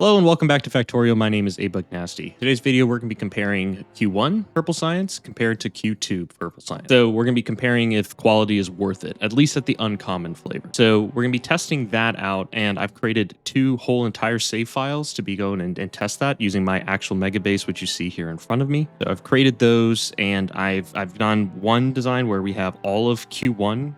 Hello and welcome back to Factorial. My name is Nasty. Today's video, we're going to be comparing Q1 Purple Science compared to Q2 Purple Science. So we're going to be comparing if quality is worth it, at least at the uncommon flavor. So we're going to be testing that out, and I've created two whole entire save files to be going and test that using my actual Megabase, which you see here in front of me. So I've created those, and I've done one design where we have all of Q1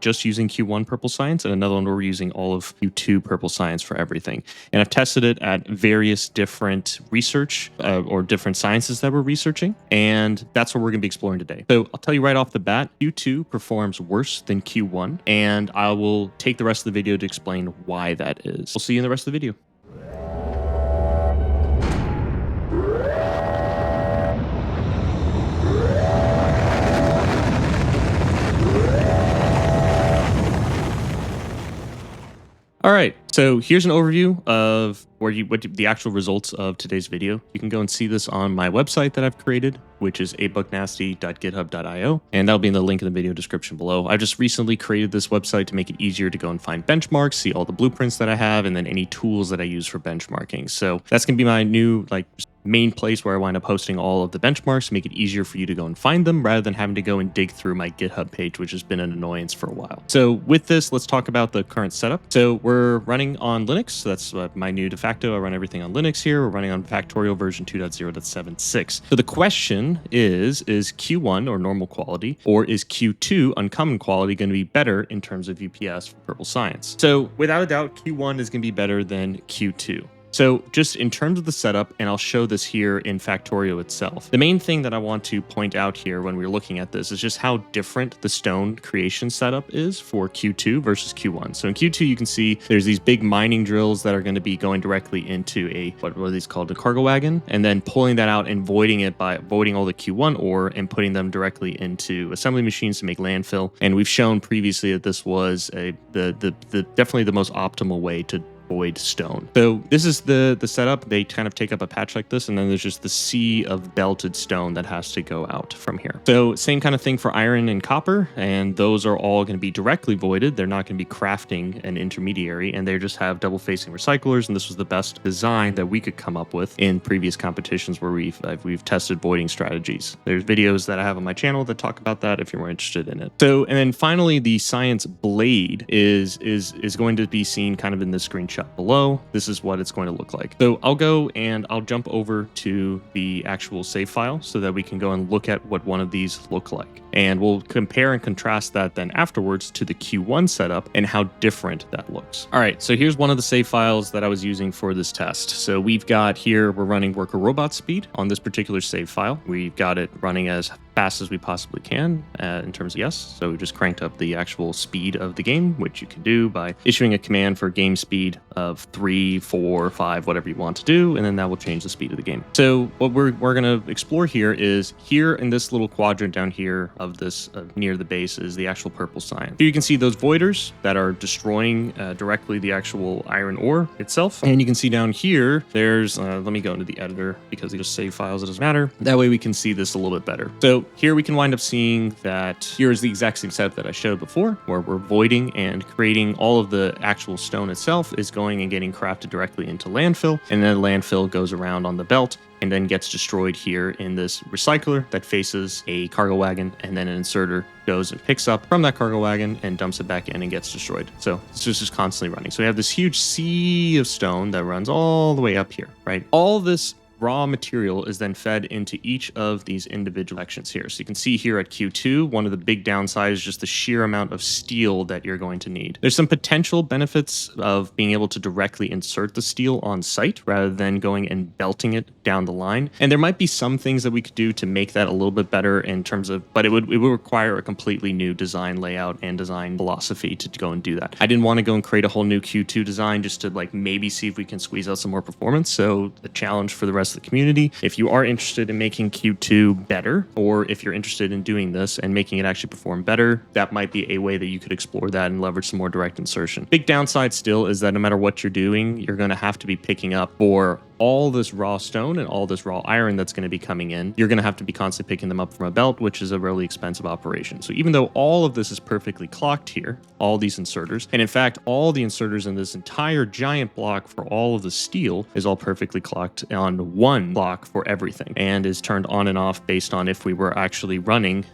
just using Q1 Purple Science, and another one where we're using all of Q2 Purple Science for everything. And I've tested it at various different research or different sciences that we're researching, and that's what we're going to be exploring today. So I'll tell you right off the bat, Q2 performs worse than Q1, and I will take the rest of the video to explain why that is. We'll see you in the rest of the video. All right, so here's an overview of what the actual results of today's video. You can go and see this on my website that I've created, which is abucknasty.github.io, and that'll be in the link in the video description below. I just recently created this website to make it easier to go and find benchmarks, see all the blueprints that I have, and then any tools that I use for benchmarking. So that's gonna be my new main place where I wind up hosting all of the benchmarks to make it easier for you to go and find them rather than having to go and dig through my GitHub page, which has been an annoyance for a while. So with this, let's talk about the current setup. So we're running on Linux. So that's my new de facto. I run everything on Linux here. We're running on Factorial version 2.0.76. So the question is Q1 or normal quality, or is Q2 uncommon quality going to be better in terms of UPS for Purple Science? So without a doubt, Q1 is going to be better than Q2. So just in terms of the setup, and I'll show this here in Factorial itself, the main thing that I want to point out here when we're looking at this is just how different the stone creation setup is for Q2 versus Q1. So in Q2, you can see there's these big mining drills that are going to be going directly into a, what are these called, a cargo wagon, and then pulling that out and voiding it by voiding all the Q1 ore and putting them directly into assembly machines to make landfill. And we've shown previously that this was definitely the most optimal way to void stone. So this is the setup. They kind of take up a patch like this, and then there's just the sea of belted stone that has to go out from here. So same kind of thing for iron and copper, and those are all going to be directly voided. They're not going to be crafting an intermediary, and they just have double facing recyclers, and this was the best design that we could come up with in previous competitions where we've tested voiding strategies. There's videos that I have on my channel that talk about that if you're more interested in it. So, and then finally, the science blade is going to be seen kind of in this screenshot below. This is what it's going to look like. So I'll go and I'll jump over to the actual save file so that we can go and look at what one of these look like. And we'll compare and contrast that then afterwards to the Q1 setup and how different that looks. All right, so here's one of the save files that I was using for this test. So we've got here, we're running worker robot speed on this particular save file. We've got it running as fast as we possibly can in terms of yes. So we just cranked up the actual speed of the game, which you can do by issuing a command for game speed of 3, 4, 5, whatever you want to do, and then that will change the speed of the game. So what we're going to explore here is here in this little quadrant down here of this near the base is the actual Purple Science. Here you can see those voiders that are destroying directly the actual iron ore itself. And you can see down here, there's, let me go into the editor because these are save files, it doesn't matter. That way we can see this a little bit better. So here we can wind up seeing that here is the exact same setup that I showed before, where we're voiding and creating all of the actual stone itself is going and getting crafted directly into landfill. And then landfill goes around on the belt and then gets destroyed here in this recycler that faces a cargo wagon, and then an inserter goes and picks up from that cargo wagon and dumps it back in and gets destroyed. So it's just constantly running. So we have this huge sea of stone that runs all the way up here, right? All this raw material is then fed into each of these individual sections here. So you can see here at Q2, one of the big downsides is just the sheer amount of steel that you're going to need. There's some potential benefits of being able to directly insert the steel on site rather than going and belting it down the line. And there might be some things that we could do to make that a little bit better in terms of, but it would require a completely new design layout and design philosophy to go and do that. I didn't want to go and create a whole new Q2 design just to maybe see if we can squeeze out some more performance. So the challenge for the rest of the community, if you are interested in making Q2 better, or if you're interested in doing this and making it actually perform better, that might be a way that you could explore that and leverage some more direct insertion. Big downside still is that no matter what you're doing, you're going to have to be picking up for all this raw stone and all this raw iron that's going to be coming in, you're going to have to be constantly picking them up from a belt, which is a really expensive operation. So even though all of this is perfectly clocked here, all these inserters, and in fact, all the inserters in this entire giant block for all of the steel is all perfectly clocked on one block for everything and is turned on and off based on if we were actually running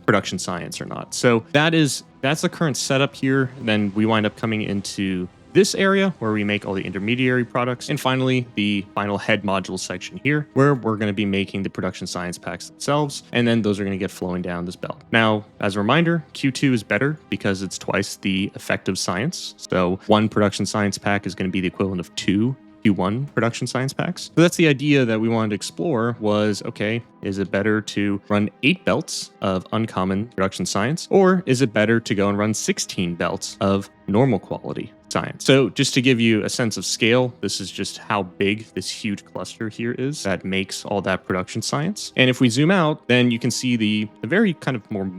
production science or not. So that's the current setup here. Then we wind up coming into this area where we make all the intermediary products. And finally, the final head module section here, where we're going to be making the production science packs themselves. And then those are going to get flowing down this belt. Now, as a reminder, Q2 is better because it's twice the effective science. So one production science pack is going to be the equivalent of 2 Q1 production science packs. So that's the idea that we wanted to explore was, okay, is it better to run 8 belts of uncommon production science, or is it better to go and run 16 belts of normal quality science? So just to give you a sense of scale, this is just how big this huge cluster here is that makes all that production science. And if we zoom out, then you can see the very kind of more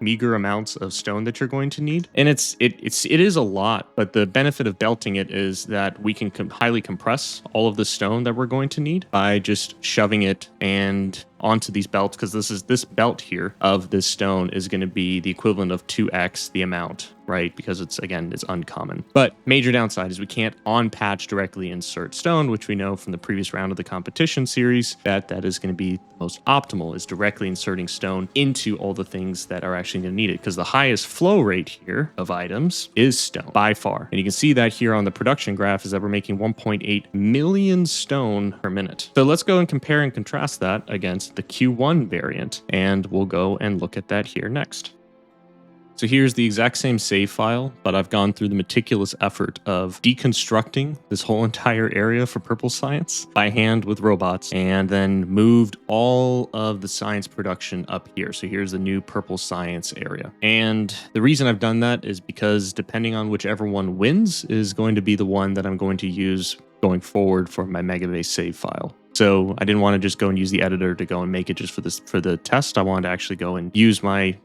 meager amounts of stone that you're going to need. And it is a lot, but the benefit of belting it is that we can highly compress all of the stone that we're going to need by just shoving it and onto these belts, because this belt here of this stone is going to be the equivalent of 2x the amount, right? Because it's uncommon. But major downside is we can't on patch directly insert stone, which we know from the previous round of the competition series that is going to be most optimal, is directly inserting stone into all the things that are actually going to need it, because the highest flow rate here of items is stone by far. And you can see that here on the production graph is that we're making 1.8 million stone per minute. So let's go and compare and contrast that against the Q1 variant, and we'll go and look at that here next. So here's the exact same save file, but I've gone through the meticulous effort of deconstructing this whole entire area for purple science by hand with robots, and then moved all of the science production up here. So here's the new purple science area. And the reason I've done that is because depending on whichever one wins is going to be the one that I'm going to use going forward for my Megabase save file. So I didn't want to just go and use the editor to go and make it just for the test. I wanted to actually go and use my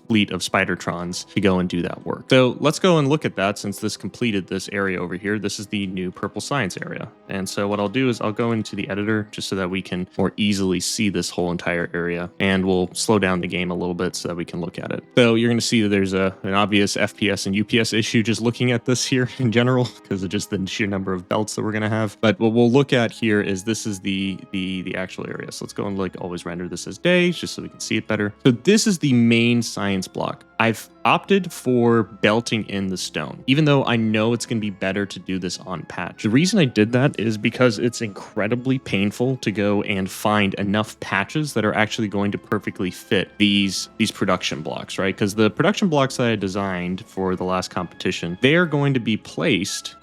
fleet of Spidertrons to go and do that work. So let's go and look at that since this completed this area over here. This is the new purple science area. And so what I'll do is I'll go into the editor just so that we can more easily see this whole entire area, and we'll slow down the game a little bit so that we can look at it. So you're going to see that there's an obvious FPS and UPS issue just looking at this here in general because of just the sheer number of belts that we're going to have. But what we'll look at here is this is the actual area. So let's go and always render this as day just so we can see it better. So this is the main science block. I've opted for belting in the stone, even though I know it's going to be better to do this on patch. The reason I did that is because it's incredibly painful to go and find enough patches that are actually going to perfectly fit these production blocks, right? Because the production blocks that I designed for the last competition, they are going to be placed.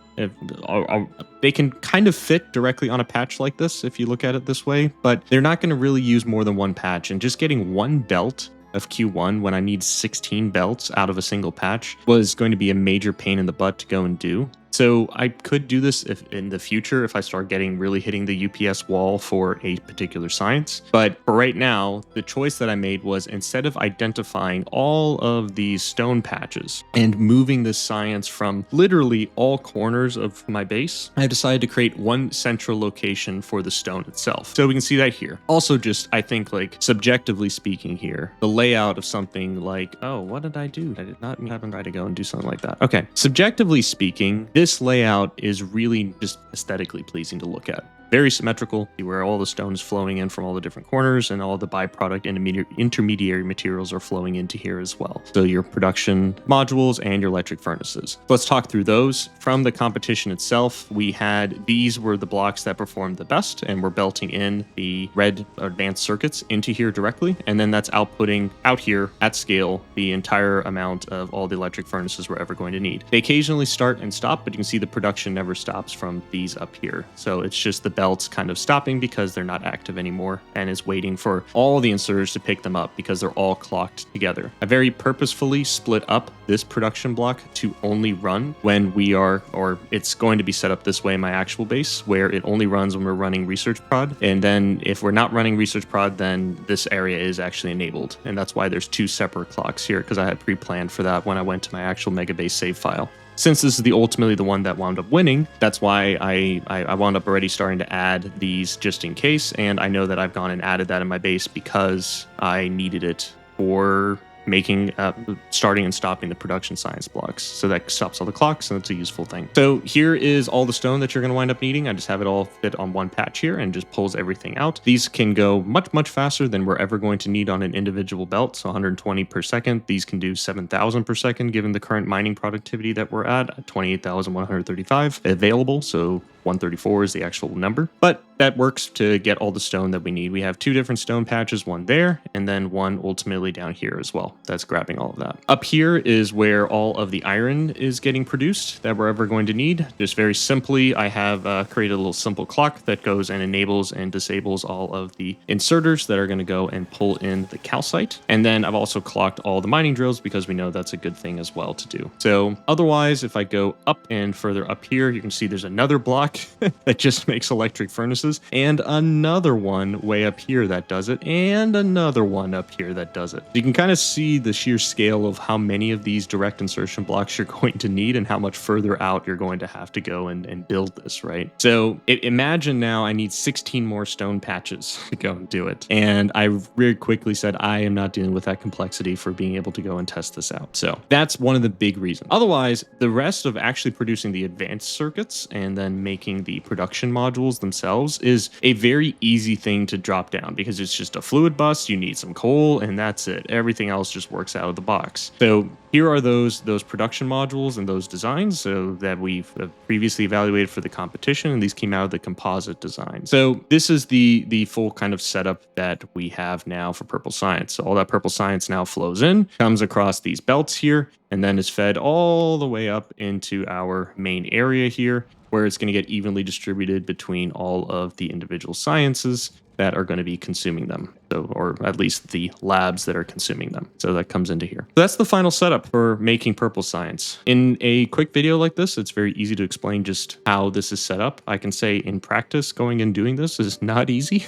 They can kind of fit directly on a patch like this if you look at it this way, but they're not going to really use more than one patch. And just getting one belt of Q1 when I need 16 belts out of a single patch was going to be a major pain in the butt to go and do. So I could do this if in the future if I start really hitting the UPS wall for a particular science. But for right now, the choice that I made was, instead of identifying all of these stone patches and moving this science from literally all corners of my base, I decided to create one central location for the stone itself. So we can see that here. Also, just I think subjectively speaking here, the layout of something like, oh, what did I do? I did not have to go and do something like that. Okay, subjectively speaking, this layout is really just aesthetically pleasing to look at. Very symmetrical, where all the stone is flowing in from all the different corners, and all the byproduct intermediary materials are flowing into here as well. So your production modules and your electric furnaces. Let's talk through those. From the competition itself, these were the blocks that performed the best, and we're belting in the red advanced circuits into here directly, and then that's outputting out here at scale the entire amount of all the electric furnaces we're ever going to need. They occasionally start and stop, but you can see the production never stops from these up here. So it's just the belts kind of stopping because they're not active anymore, and is waiting for all the inserters to pick them up because they're all clocked together. I very purposefully split up this production block to only run when it's going to be set up this way in my actual base, where it only runs when we're running research prod. And then if we're not running research prod, then this area is actually enabled. And that's why there's 2 separate clocks here, because I had pre-planned for that when I went to my actual Megabase save file. since this is ultimately the one that wound up winning, that's why I wound up already starting to add these just in case. And I know that I've gone and added that in my base because I needed it for making starting and stopping the production science blocks. So that stops all the clocks, and it's a useful thing. So here is all the stone that you're going to wind up needing. I just have it all fit on one patch here and just pulls everything out. These can go much faster than we're ever going to need on an individual belt. So 120 per second. These can do 7,000 per second given the current mining productivity that we're at 28,135 available. So 134 is the actual number, but that works to get all the stone that we need. We have 2 different stone patches, one there, and then one ultimately down here as well. That's grabbing all of that. Up here is where all of the iron is getting produced that we're ever going to need. Just very simply, I have created a little simple clock that goes and enables and disables all of the inserters that are going to go and pull in the calcite. And then I've also clocked all the mining drills because we know that's a good thing as well to do. So otherwise, if I go up and further up here, you can see there's another block that just makes electric furnaces, and another one way up here that does it, and another one up here that does it. You can kind of see the sheer scale of how many of these direct insertion blocks you're going to need and how much further out you're going to have to go and build this, right? So imagine now I need 16 more stone patches to go and do it. And I very quickly said, I am not dealing with that complexity for being able to go and test this out. So that's one of the big reasons. Otherwise, the rest of actually producing the advanced circuits and then making the production modules themselves is a very easy thing to drop down because it's just a fluid bus, you need some coal, and that's it. Everything else just works out of the box. So here are those production modules and those designs so that we've previously evaluated for the competition, and these came out of the composite design. So this is the full kind of setup that we have now for Purple Science. So all that Purple Science now flows in, comes across these belts here, and then is fed all the way up into our main area here, where it's going to get evenly distributed between all of the individual sciences that are going to be consuming them. So, or at least the labs that are consuming them. So that comes into here. So that's the final setup for making Purple Science. In a quick video like this, it's very easy to explain just how this is set up. I can say in practice, going and doing this is not easy.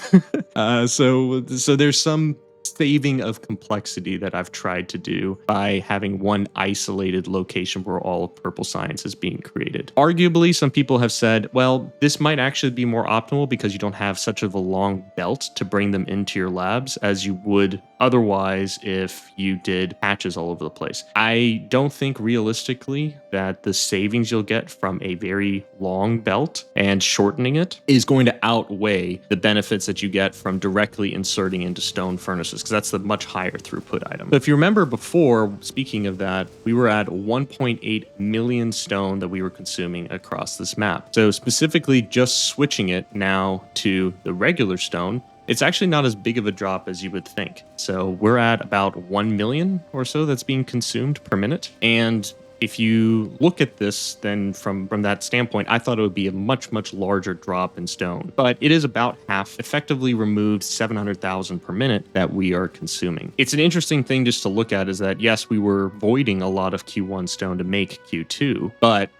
So there's some saving of complexity that I've tried to do by having one isolated location where all of Purple Science is being created. Arguably, some people have said, well, this might actually be more optimal because you don't have such of a long belt to bring them into your labs as you would otherwise if you did patches all over the place. I don't think realistically that the savings you'll get from a very long belt and shortening it is going to outweigh the benefits that you get from directly inserting into stone furnaces, because that's the much higher throughput item. So if you remember before, speaking of that, we were at 1.8 million stone that we were consuming across this map. So specifically just switching it now to the regular stone, it's actually not as big of a drop as you would think. So we're at about 1 million or so that's being consumed per minute. And if you look at this, then from that standpoint, I thought it would be a much larger drop in stone. But it is about half, effectively removed 700,000 per minute that we are consuming. It's an interesting thing just to look at is that, yes, we were voiding a lot of Q1 stone to make Q2. But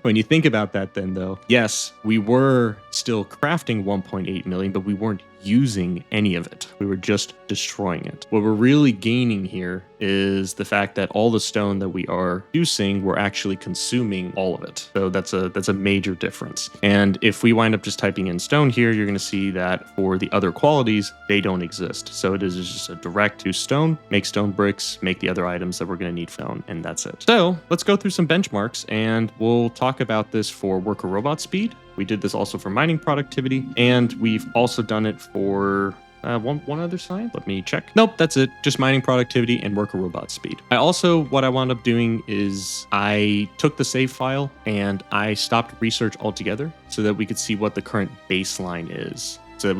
when you think about that then, though, yes, we were still crafting 1.8 million, but we weren't using any of it. We were just destroying it. What we're really gaining here is the fact that all the stone that we are using, we're actually consuming all of it. So that's a major difference. And if we wind up just typing in stone here, you're going to see that for the other qualities, they don't exist. So it is just a direct to stone, make stone bricks, make the other items that we're going to need stone, and that's it. So let's go through some benchmarks and we'll talk about this for worker robot speed. We did this also for mining productivity, and we've also done it for one other side. Let me check. Nope, that's it. Just mining productivity and worker robot speed. What I wound up doing is I took the save file and I stopped research altogether so that we could see what the current baseline is, so that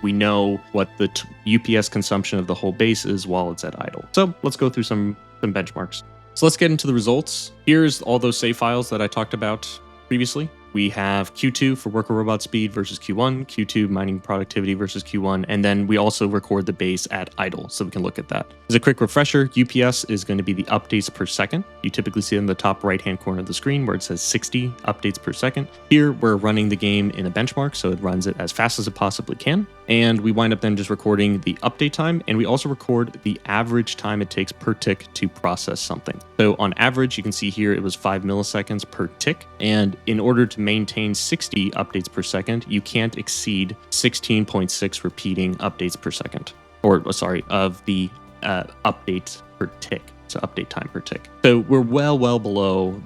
we know what the UPS consumption of the whole base is while it's at idle. So let's go through some benchmarks. So let's get into the results. Here's all those save files that I talked about previously. We have Q2 for worker robot speed versus Q1, Q2 mining productivity versus Q1, and then we also record the base at idle, so we can look at that. As a quick refresher, UPS is going to be the updates per second. You typically see it in the top right-hand corner of the screen where it says 60 updates per second. Here, we're running the game in a benchmark, so it runs it as fast as it possibly can. And we wind up then just recording the update time, and we also record the average time it takes per tick to process something. So on average, you can see here it was 5 milliseconds per tick. And in order to maintain 60 updates per second, you can't exceed 16.6 repeating updates per second. Or sorry, of the updates per tick. So update time per tick. So we're well below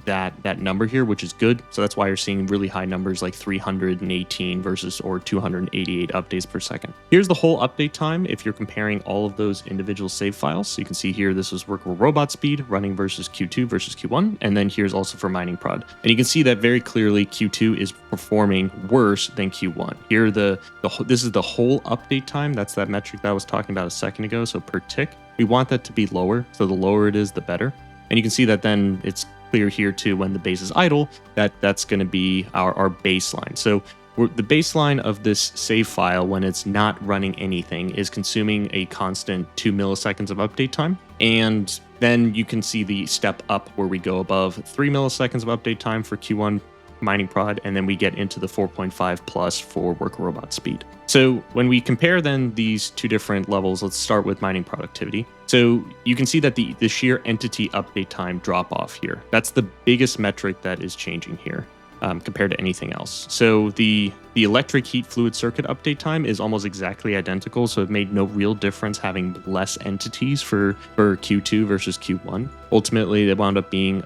that number here, which is good. So that's why you're seeing really high numbers like 318 versus or 288 updates per second. Here's the whole update time if you're comparing all of those individual save files. So you can see here this is worker robot speed running versus Q2 versus Q1, and then here's also for mining prod. And you can see that very clearly Q2 is performing worse than Q1. Here this is the whole update time. That's that metric that I was talking about a second ago. So per tick. We want that to be lower, so the lower it is, the better. And you can see that then it's clear here too when the base is idle, that's going to be our baseline. So the baseline of this save file when it's not running anything is consuming a constant 2 milliseconds of update time. And then you can see the step up where we go above 3 milliseconds of update time for Q1 mining prod, and then we get into the 4.5 plus for worker robot speed. So when we compare then these two different levels, let's start with mining productivity. So you can see that the sheer entity update time drop off here. That's the biggest metric that is changing here compared to anything else. So the electric heat fluid circuit update time is almost exactly identical. So it made no real difference having less entities for Q2 versus Q1. Ultimately, it wound up being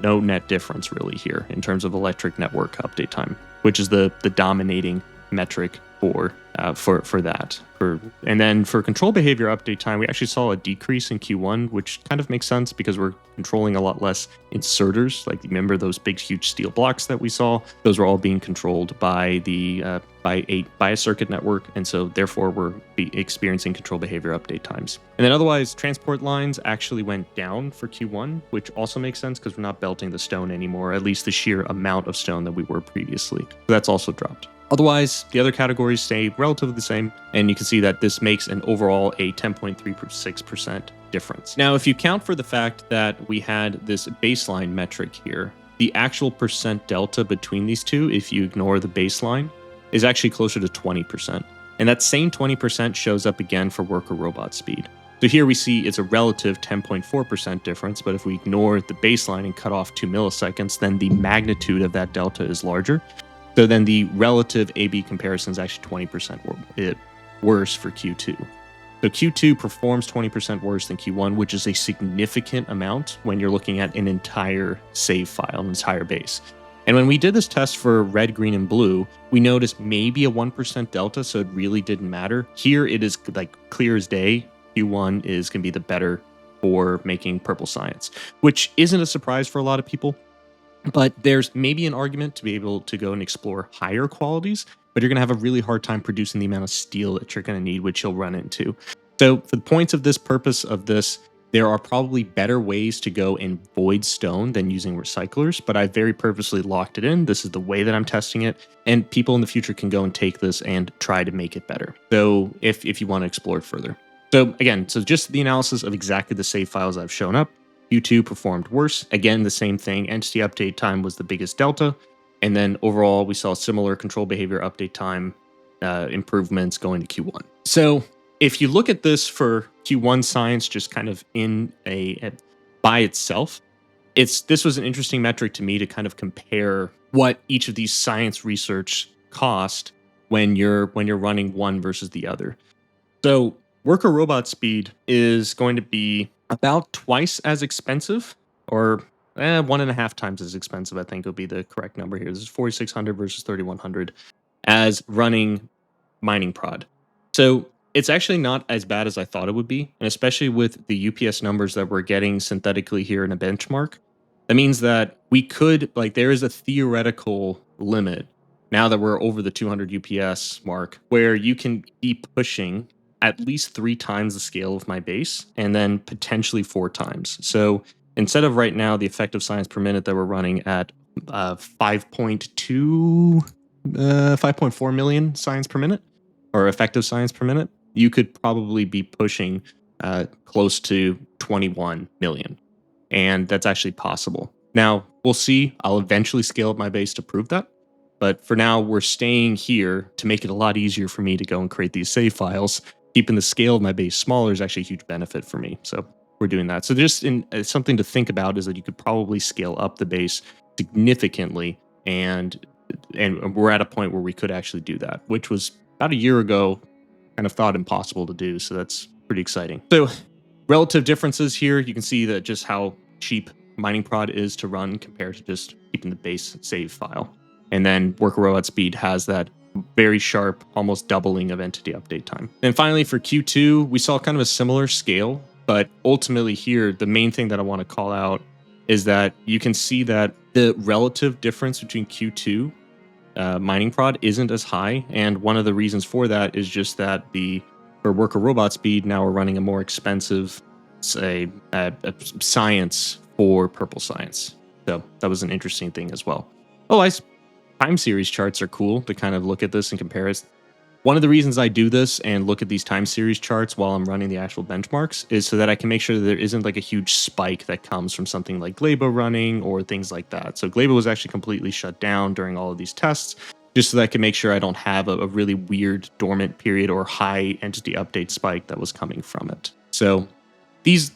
no net difference really here in terms of electric network update time, which is the dominating metric for that. And then for control behavior update time, we actually saw a decrease in Q1, which kind of makes sense because we're controlling a lot less inserters. Like remember those big, huge steel blocks that we saw? Those were all being controlled by a circuit network, and so therefore we're experiencing control behavior update times. And then otherwise, transport lines actually went down for Q1, which also makes sense because we're not belting the stone anymore, at least the sheer amount of stone that we were previously. So that's also dropped. Otherwise, the other categories stay relatively the same, and you can see that this makes an overall a 10.36% difference. Now, if you count for the fact that we had this baseline metric here, the actual percent delta between these two, if you ignore the baseline, is actually closer to 20%. And that same 20% shows up again for worker robot speed. So here we see it's a relative 10.4% difference, but if we ignore the baseline and cut off 2 milliseconds, then the magnitude of that delta is larger. So then the relative A-B comparison is actually 20% worse for Q2. So Q2 performs 20% worse than Q1, which is a significant amount when you're looking at an entire save file, an entire base. And when we did this test for red, green, and blue, we noticed maybe a 1% delta, so it really didn't matter. Here it is like clear as day. Q1 is going to be the better for making purple science, which isn't a surprise for a lot of people. But there's maybe an argument to be able to go and explore higher qualities, but you're going to have a really hard time producing the amount of steel that you're going to need, which you'll run into. So for the points of this purpose of this, there are probably better ways to go and void stone than using recyclers, but I very purposely locked it in. This is the way that I'm testing it, and people in the future can go and take this and try to make it better. So if you want to explore it further. So again, so just the analysis of exactly the save files I've shown up. Q2 performed worse. Again, the same thing. Entity update time was the biggest delta. And then overall, we saw similar control behavior update time improvements going to Q1. So if you look at this for Q1 science, just kind of by itself, this was an interesting metric to me to kind of compare what each of these science research cost when you're running one versus the other. So worker robot speed is going to be about twice as expensive, or 1.5 times as expensive, I think would be the correct number here. This is 4,600 versus 3,100 as running mining prod. So it's actually not as bad as I thought it would be, and especially with the UPS numbers that we're getting synthetically here in a benchmark. That means that we could, there is a theoretical limit now that we're over the 200 UPS mark where you can keep pushing at least 3 times the scale of my base, and then potentially 4 times. So instead of right now the effective science per minute that we're running at 5.4 million science per minute, or effective science per minute, you could probably be pushing close to 21 million. And that's actually possible. Now, we'll see. I'll eventually scale up my base to prove that. But for now, we're staying here to make it a lot easier for me to go and create these save files. Keeping the scale of my base smaller is actually a huge benefit for me. So we're doing that. So just something to think about is that you could probably scale up the base significantly, and we're at a point where we could actually do that, which was about a year ago kind of thought impossible to do. So that's pretty exciting. So relative differences here, you can see that just how cheap mining prod is to run compared to just keeping the base save file. And then worker robot speed has that very sharp, almost doubling of entity update time. And finally, for Q2, we saw kind of a similar scale, but ultimately here, the main thing that I want to call out is that you can see that the relative difference between Q2 mining prod isn't as high. And one of the reasons for that is just that for worker robot speed, now we're running a more expensive, say, science for purple science. So that was an interesting thing as well. Oh, time series charts are cool to kind of look at this and compare it. One of the reasons I do this and look at these time series charts while I'm running the actual benchmarks is so that I can make sure that there isn't like a huge spike that comes from something like Glabo running or things like that. So Glabo was actually completely shut down during all of these tests, just so that I can make sure I don't have a really weird dormant period or high entity update spike that was coming from it. So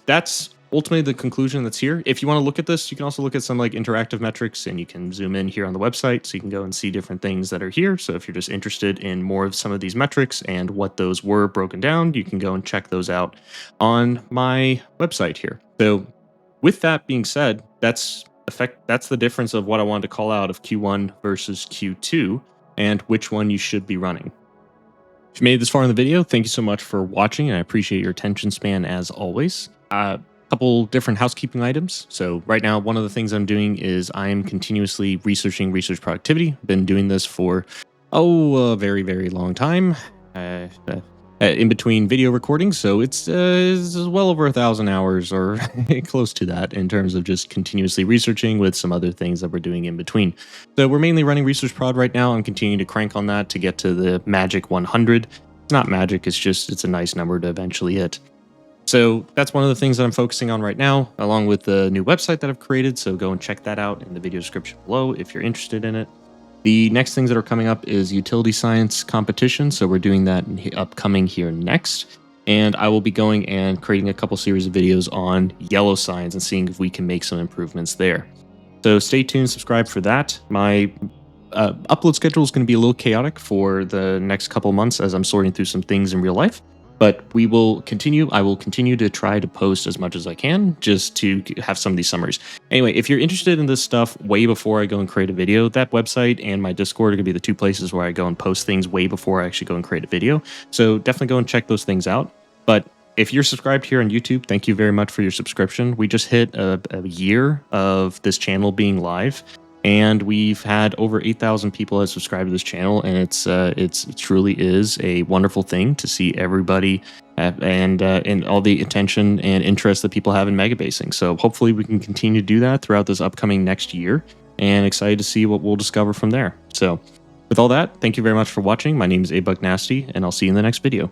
that's ultimately the conclusion that's here. If you want to look at this, you can also look at some like interactive metrics, and you can zoom in here on the website so you can go and see different things that are here. So if you're just interested in more of some of these metrics and what those were broken down, you can go and check those out on my website here. So with that being said, that's the difference of what I wanted to call out of Q1 versus Q2 and which one you should be running. If you made it this far in the video, thank you so much for watching, and I appreciate your attention span as always. Couple different housekeeping items. So right now, one of the things I'm doing is I'm continuously researching research productivity. Been doing this for, a very, very long time. In between video recordings. So it's well over 1,000 hours or close to that in terms of just continuously researching with some other things that we're doing in between. So we're mainly running research prod right now. I'm continuing to crank on that to get to the magic 100. It's not magic, it's a nice number to eventually hit. So that's one of the things that I'm focusing on right now, along with the new website that I've created. So go and check that out in the video description below if you're interested in it. The next things that are coming up is utility science competition. So we're doing that upcoming here next. And I will be going and creating a couple series of videos on yellow science and seeing if we can make some improvements there. So stay tuned, subscribe for that. My upload schedule is going to be a little chaotic for the next couple months as I'm sorting through some things in real life. But we will continue. I will continue to try to post as much as I can just to have some of these summaries. Anyway, if you're interested in this stuff way before I go and create a video, that website and my Discord are going to be the two places where I go and post things way before I actually go and create a video. So definitely go and check those things out. But if you're subscribed here on YouTube, thank you very much for your subscription. We just hit a year of this channel being live. And we've had over 8,000 people that subscribe to this channel, and it truly is a wonderful thing to see everybody and all the attention and interest that people have in megabasing. So hopefully we can continue to do that throughout this upcoming next year, and excited to see what we'll discover from there. So with all that, thank you very much for watching. My name is Nasty, and I'll see you in the next video.